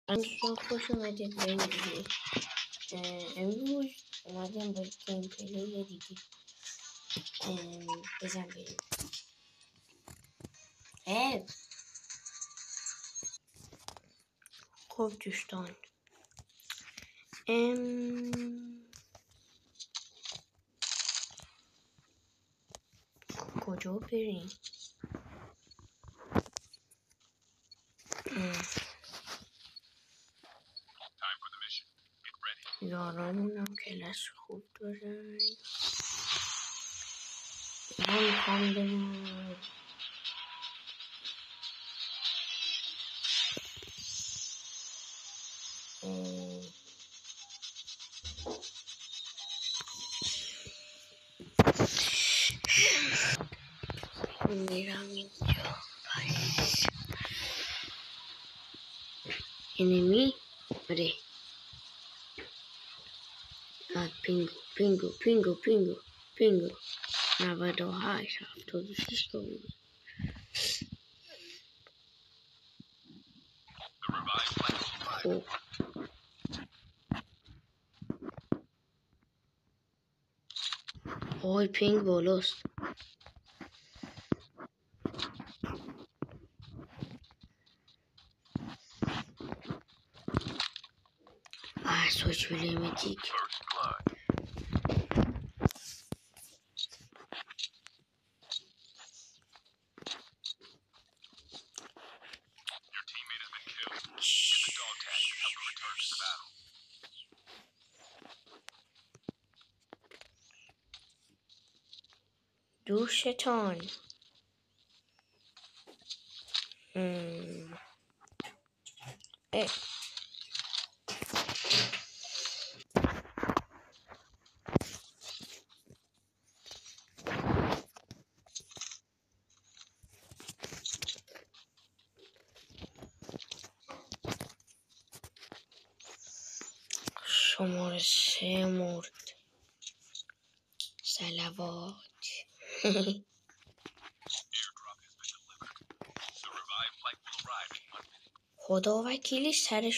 دوستان خوش اومدید به این ویدیو. امروز اومدیم با گیم پلی دیگه. بزن بریم. خب دوستان کجا بریم؟ یارامونم کلاس خوب دارن. من میخوام بریم میرم اینجا. انمی آره پینگو 98 76 تا بود. خب آی پینگ بالاست. سوچ لیمیتیک دوشتان شماره 3 مرد. صلوات. خدا وکیلی سر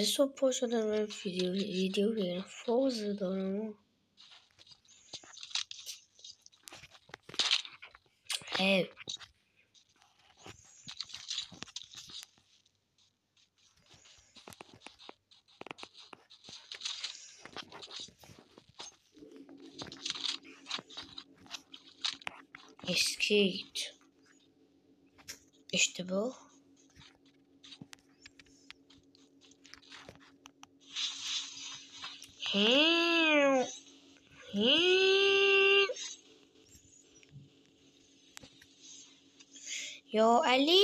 صبح پا شدم من ویدیو بگیرم. فوز دارم. اسکیت اشتباه. یا علی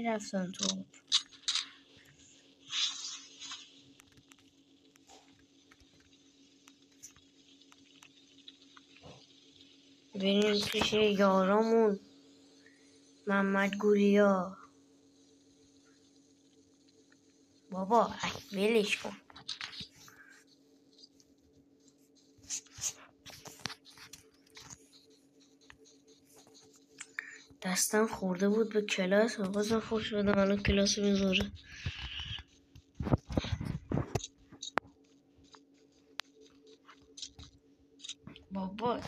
رفتن تو. بریم پیش یارامون محمد گولیا. بابا ولش کن. دستم خورده بود به کلاس و بازم خوش بدم الان کلاس میذاره. بابا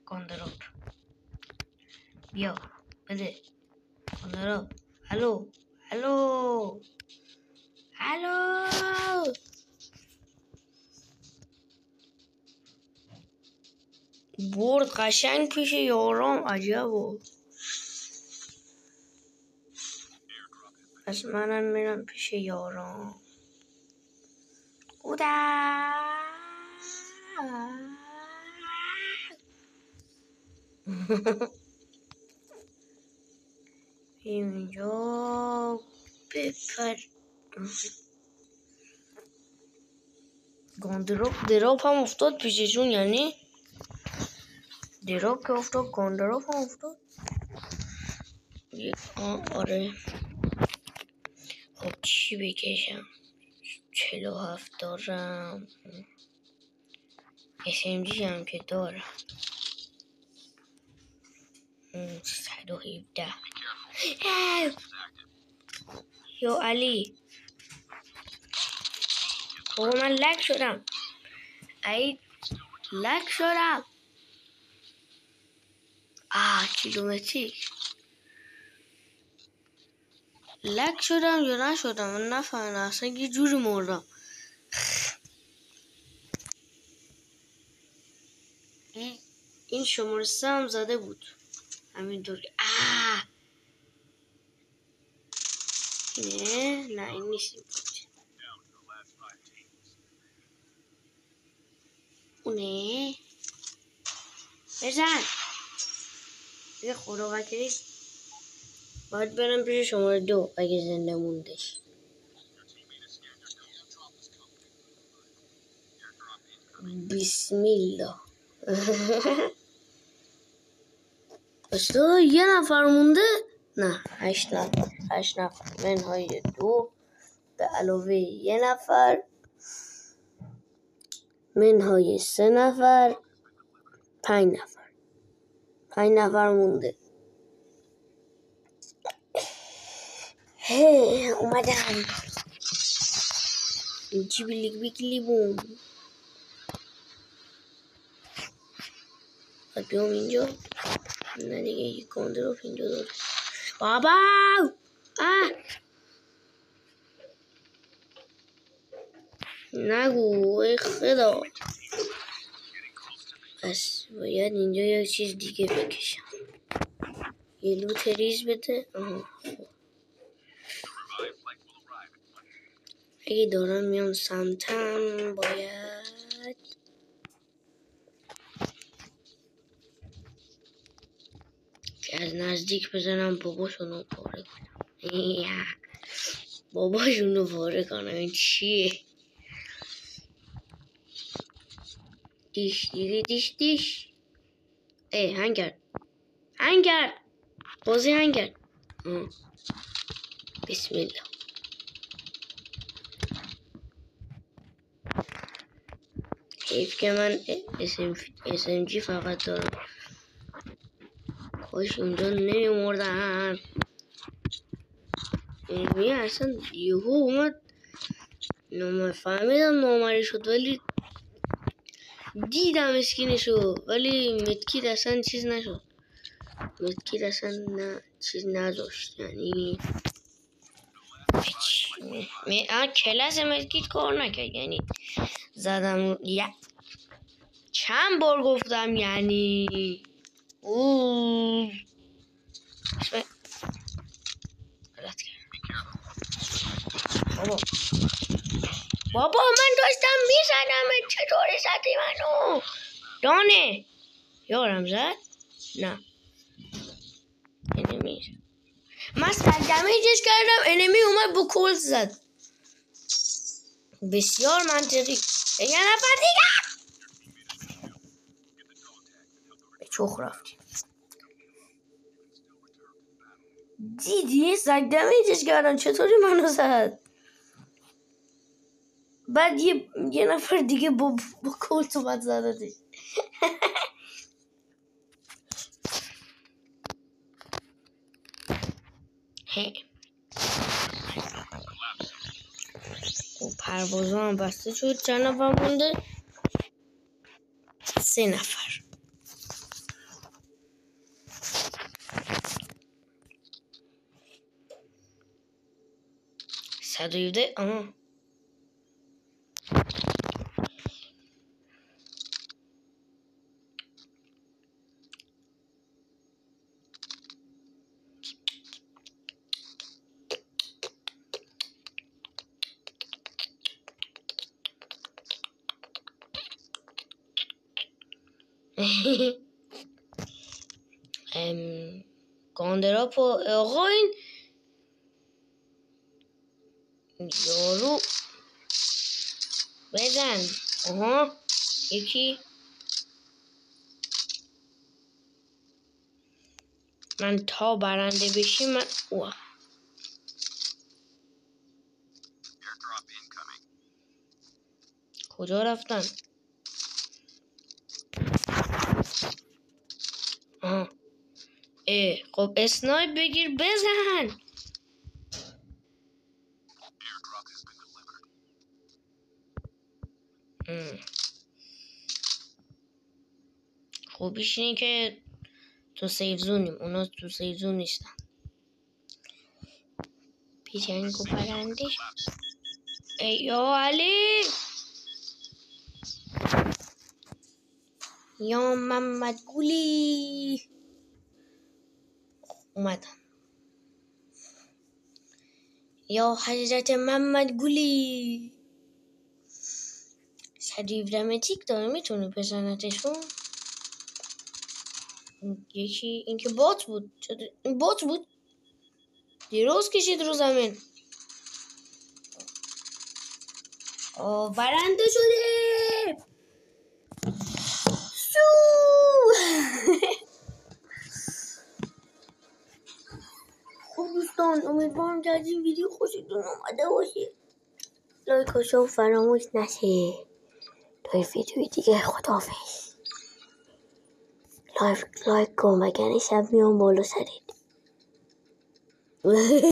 گاندروب بیا بده گاندروب. الو برد قشنگ پیش یارام. عجبا. پس منم میرم پیش یارام. اینجا بپر. گاندروب هم افتاد پیششون. یعنی دراپ که افتاد گاندروب هم افتاد. آره خب چی بکشم؟ 47 دارم. SMG هم که دارم. 117. یا علی بابا من لک شدم. ای لک شدم. کیلومتریک لک شدم یا نشدم من نفهمیدم اصلا یه جوری مردم. این شماره 3 هم زده بود همینطوری. نه این نیست. اونه بزن یه خدا وکیلی. باید برم پیش شماره 2 اگه زنده موندش. بسم الله. یه نفر مونده. نه 8 نفر. 8 نفر منهای 2 به علاوه یه نفر منهای 3 نفر 5 نفر. 5 نفر مونده. اومدم. چی بیلی بوم. بیام اینجا. نه دیگه یک کاندروف اینجا داره. بابا نگو ای خدا. پس باید اینجا یک چیز دیگه بکشم. یه لوت ریز بده. اگه دارم میام سمتم باید که از نزدیک بزنم باباشونو پاره کنم. باباشونو پاره کنم. این چیه؟ دیش دیری دیش دیش. هنگر بازی هنگر. بسم الله. حیف که من SMG فقط دارم. کاش اونجا نمیمردن. اینمی اصلا یهو اومد فهمیدم نامری شد ولی دیدم اسکینشو ولی مدکیت اصلا چیز نشد. مدکیت اصلا چیز نداشت یعنی کلاس مدکیت کار نکرد. یعنی زدم چند بار گفتم یعنی غلط کردم. بابا من داشتم میزنم چطوری زدی منو؟ دانه یارم زد؟ نه انمی من دمیجش کردم انمی اومد با کلت زد. بسیار منطقی. یه نفر دیگه به چخ رفتی. دیدی سگ دمیجش کردم چطوری منو زد. بعد یه نفر دیگه با کلت اومد زدتش. پروازه هم بسته شد. چند نفر مونده؟ 3 نفر. صدویده گاندراپ آقا این یارو بزن. یکی من تا برنده بشی من کجا رفتن؟ آها. خب اسنایپ بگیر بزن. خوبیش اینه که تو سیف زونیم، اونا تو سیف زون نیستن. پیشنگ و پرندش. یا علی یا محمد گلی اومدن. یا حضرت محمد گلی. شریف رمتیک داره میتونه بزنتشون. یکی این که بات بود. این بات بود دیروز کشید رو زمین. برنده شده. خب دوستان امیدوارم که از این ویدیو خوشتون اومده باشه. لایک و شو فراموش نشه. تا ویدیوی دیگه خداحافظ. لایک کن وگرنه شب میام بالا سرت.